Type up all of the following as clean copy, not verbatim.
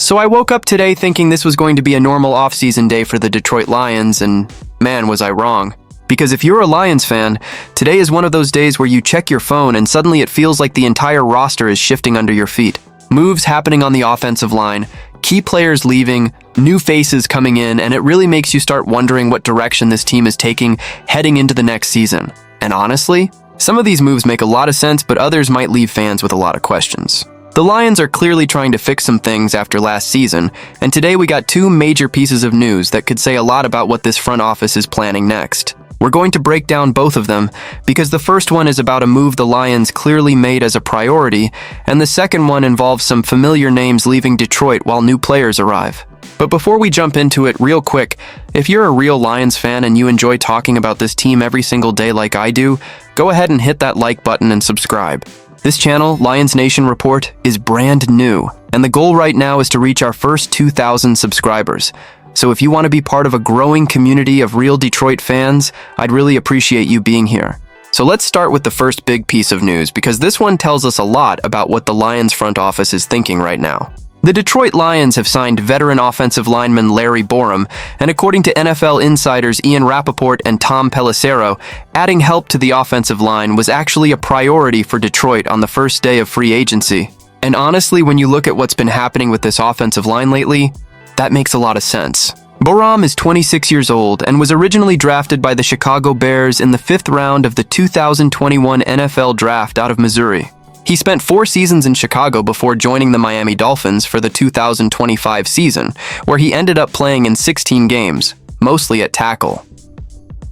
So I woke up today thinking this was going to be a normal off-season day for the Detroit Lions, and man, was I wrong. Because if you're a Lions fan, today is one of those days where you check your phone and suddenly it feels like the entire roster is shifting under your feet. Moves happening on the offensive line, key players leaving, new faces coming in, and it really makes you start wondering what direction this team is taking heading into the next season. And honestly, some of these moves make a lot of sense, but others might leave fans with a lot of questions. The Lions are clearly trying to fix some things after last season, and today we got two major pieces of news that could say a lot about what this front office is planning next. We're going to break down both of them, because the first one is about a move the Lions clearly made as a priority, and the second one involves some familiar names leaving Detroit while new players arrive. But before we jump into it, real quick, if you're a real Lions fan and you enjoy talking about this team every single day like I do, go ahead and hit that like button and subscribe. This channel, Lions Nation Report, is brand new, and the goal right now is to reach our first 2,000 subscribers. So if you want to be part of a growing community of real Detroit fans, I'd really appreciate you being here. So let's start with the first big piece of news, because this one tells us a lot about what the Lions front office is thinking right now. The Detroit Lions have signed veteran offensive lineman Larry Borom, and according to NFL insiders Ian Rappaport and Tom Pelissero, adding help to the offensive line was actually a priority for Detroit on the first day of free agency. And honestly, when you look at what's been happening with this offensive line lately, that makes a lot of sense. Borom is 26 years old and was originally drafted by the Chicago Bears in the 5th round of the 2021 NFL Draft out of Missouri. He spent 4 seasons in Chicago before joining the Miami Dolphins for the 2025 season, where he ended up playing in 16 games, mostly at tackle.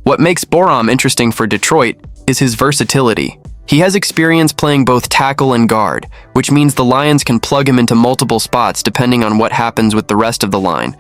What makes Borom interesting for Detroit is his versatility. He has experience playing both tackle and guard, which means the Lions can plug him into multiple spots depending on what happens with the rest of the line.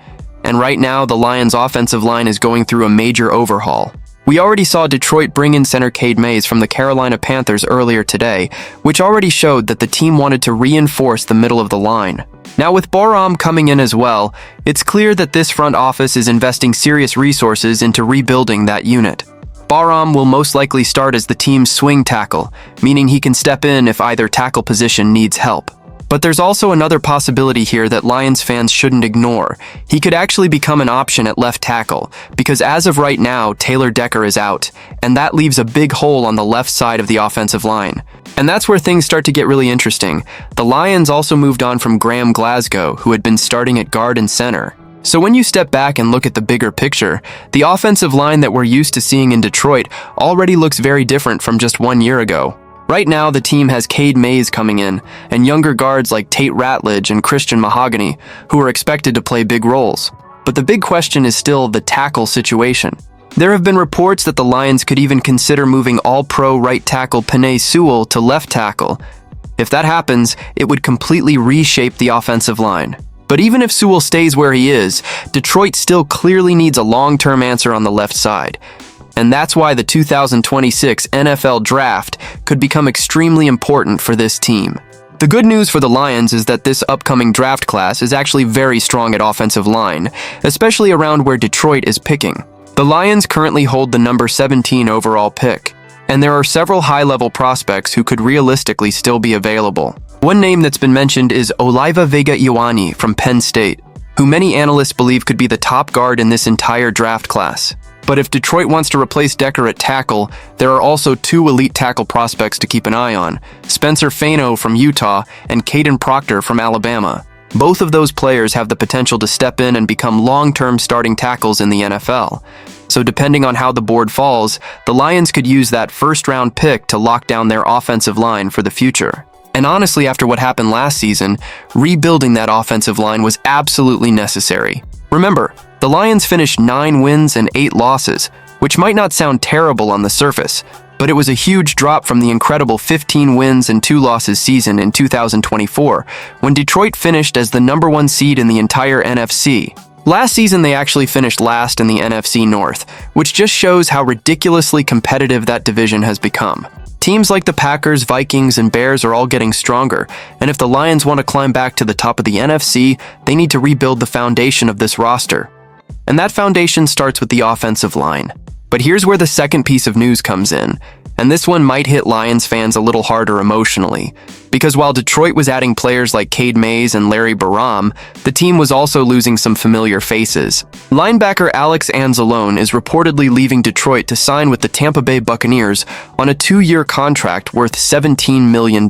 And right now, the Lions' offensive line is going through a major overhaul. We already saw Detroit bring in center Cade Mays from the Carolina Panthers earlier today, which already showed that the team wanted to reinforce the middle of the line. Now with Borom coming in as well, it's clear that this front office is investing serious resources into rebuilding that unit. Borom will most likely start as the team's swing tackle, meaning he can step in if either tackle position needs help. But there's also another possibility here that Lions fans shouldn't ignore. He could actually become an option at left tackle, because as of right now, Taylor Decker is out, and that leaves a big hole on the left side of the offensive line. And that's where things start to get really interesting. The Lions also moved on from Graham Glasgow, who had been starting at guard and center. So when you step back and look at the bigger picture, the offensive line that we're used to seeing in Detroit already looks very different from just 1 year ago. Right now, the team has Cade Mays coming in, and younger guards like Tate Ratledge and Christian Mahogany, who are expected to play big roles. But the big question is still the tackle situation. There have been reports that the Lions could even consider moving all-pro right tackle Penei Sewell to left tackle. If that happens, it would completely reshape the offensive line. But even if Sewell stays where he is, Detroit still clearly needs a long-term answer on the left side. And that's why the 2026 NFL Draft could become extremely important for this team. The good news for the Lions is that this upcoming draft class is actually very strong at offensive line, especially around where Detroit is picking. The Lions currently hold the number 17 overall pick, and there are several high-level prospects who could realistically still be available. One name that's been mentioned is Oliva Vega-Ioane from Penn State, who many analysts believe could be the top guard in this entire draft class. But if Detroit wants to replace Decker at tackle, there are also 2 elite tackle prospects to keep an eye on, Spencer Fano from Utah and Caden Proctor from Alabama. Both of those players have the potential to step in and become long-term starting tackles in the NFL. So depending on how the board falls, the Lions could use that first-round pick to lock down their offensive line for the future. And honestly, after what happened last season, rebuilding that offensive line was absolutely necessary. Remember, the Lions finished 9 wins and 8 losses, which might not sound terrible on the surface, but it was a huge drop from the incredible 15 wins and 2 losses season in 2024, when Detroit finished as the number 1 seed in the entire NFC. Last season, they actually finished last in the NFC North, which just shows how ridiculously competitive that division has become. Teams like the Packers, Vikings, and Bears are all getting stronger, and if the Lions want to climb back to the top of the NFC, they need to rebuild the foundation of this roster. And that foundation starts with the offensive line. But here's where the second piece of news comes in, And this one might hit Lions fans a little harder emotionally, because while Detroit was adding players like Cade Mays and Larry Borom, the team was also losing some familiar faces. Linebacker Alex Anzalone is reportedly leaving Detroit to sign with the Tampa Bay Buccaneers on a 2-year contract worth $17 million.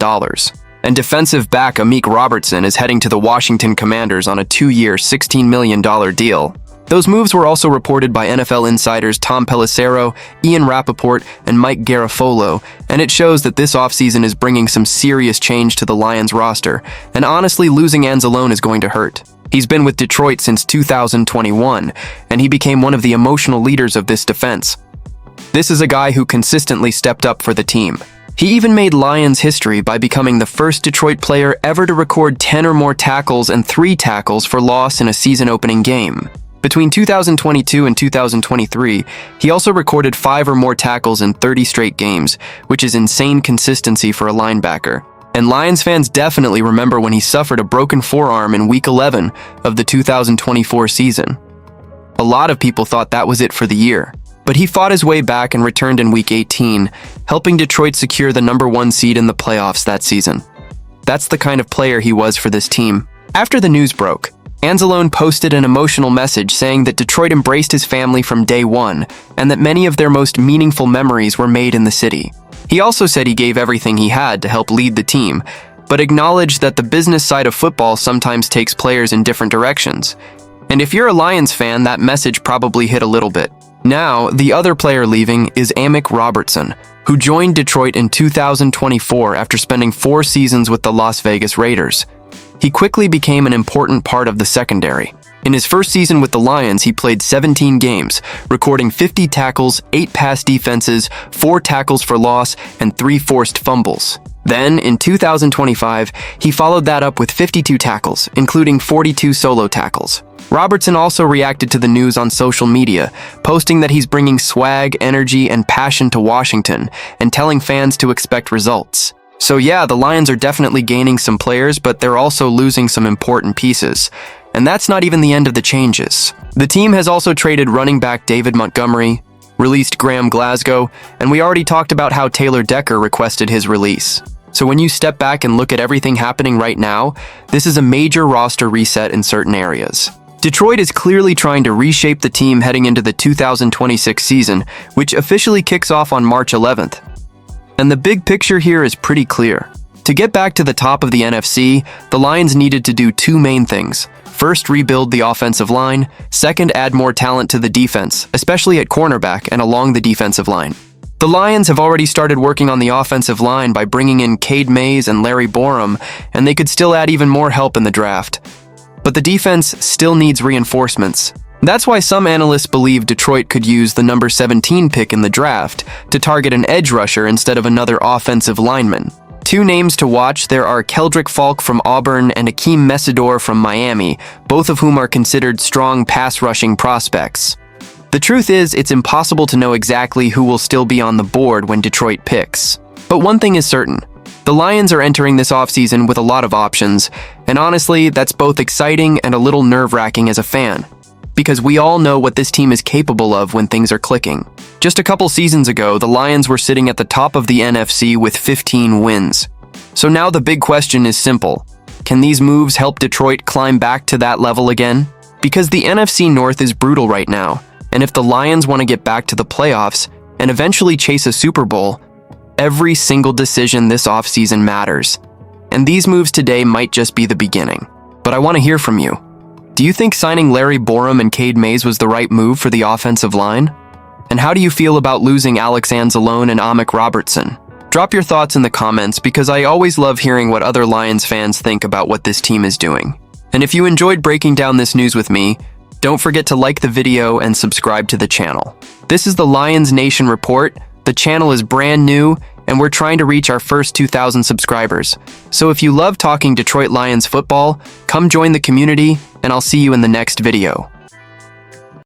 And defensive back Amik Robertson is heading to the Washington Commanders on a 2-year, $16 million deal. Those moves were also reported by NFL insiders Tom Pelissero, Ian Rappaport, and Mike Garafolo, and it shows that this offseason is bringing some serious change to the Lions roster, and honestly, losing Anzalone is going to hurt. He's been with Detroit since 2021, and he became one of the emotional leaders of this defense. This is a guy who consistently stepped up for the team. He even made Lions history by becoming the first Detroit player ever to record 10 or more tackles and 3 tackles for loss in a season-opening game. Between 2022 and 2023, he also recorded 5 or more tackles in 30 straight games, which is insane consistency for a linebacker. And Lions fans definitely remember when he suffered a broken forearm in Week 11 of the 2024 season. A lot of people thought that was it for the year, but he fought his way back and returned in Week 18, helping Detroit secure the #1 seed in the playoffs that season. That's the kind of player he was for this team. After the news broke, Anzalone posted an emotional message saying that Detroit embraced his family from day one and that many of their most meaningful memories were made in the city. He also said he gave everything he had to help lead the team, but acknowledged that the business side of football sometimes takes players in different directions. And if you're a Lions fan, that message probably hit a little bit. Now, the other player leaving is Amik Robertson, who joined Detroit in 2024 after spending 4 seasons with the Las Vegas Raiders. He quickly became an important part of the secondary. In his first season with the Lions, he played 17 games, recording 50 tackles, 8 pass defenses, 4 tackles for loss, and 3 forced fumbles. Then, in 2025, he followed that up with 52 tackles, including 42 solo tackles. Robertson also reacted to the news on social media, posting that he's bringing swag, energy, and passion to Washington, and telling fans to expect results. So yeah, the Lions are definitely gaining some players, but they're also losing some important pieces. And that's not even the end of the changes. The team has also traded running back David Montgomery, released Graham Glasgow, and we already talked about how Taylor Decker requested his release. So when you step back and look at everything happening right now, this is a major roster reset in certain areas. Detroit is clearly trying to reshape the team heading into the 2026 season, which officially kicks off on March 11th. And the big picture here is pretty clear. To get back to the top of the NFC, the Lions needed to do 2 main things. First, rebuild the offensive line. Second, add more talent to the defense, especially at cornerback and along the defensive line. The Lions have already started working on the offensive line by bringing in Cade Mays and Larry Borom, and they could still add even more help in the draft. But the defense still needs reinforcements. That's why some analysts believe Detroit could use the number 17 pick in the draft to target an edge rusher instead of another offensive lineman. 2 names to watch, there are Keldrick Falk from Auburn and Akeem Messidor from Miami, both of whom are considered strong pass-rushing prospects. The truth is, it's impossible to know exactly who will still be on the board when Detroit picks. But one thing is certain. The Lions are entering this offseason with a lot of options, and honestly, that's both exciting and a little nerve-wracking as a fan. Because we all know what this team is capable of when things are clicking. Just a couple seasons ago, the Lions were sitting at the top of the NFC with 15 wins. So now the big question is simple. Can these moves help Detroit climb back to that level again? Because the NFC North is brutal right now, and if the Lions want to get back to the playoffs and eventually chase a Super Bowl, every single decision this offseason matters. And these moves today might just be the beginning. But I want to hear from you. Do you think signing Larry Borom and Cade Mays was the right move for the offensive line? And how do you feel about losing Alex Anzalone and Amik Robertson? Drop your thoughts in the comments because I always love hearing what other Lions fans think about what this team is doing. And if you enjoyed breaking down this news with me, don't forget to like the video and subscribe to the channel. This is the Lions Nation Report. The channel is brand new, and we're trying to reach our first 2,000 subscribers. So if you love talking Detroit Lions football, come join the community, and I'll see you in the next video.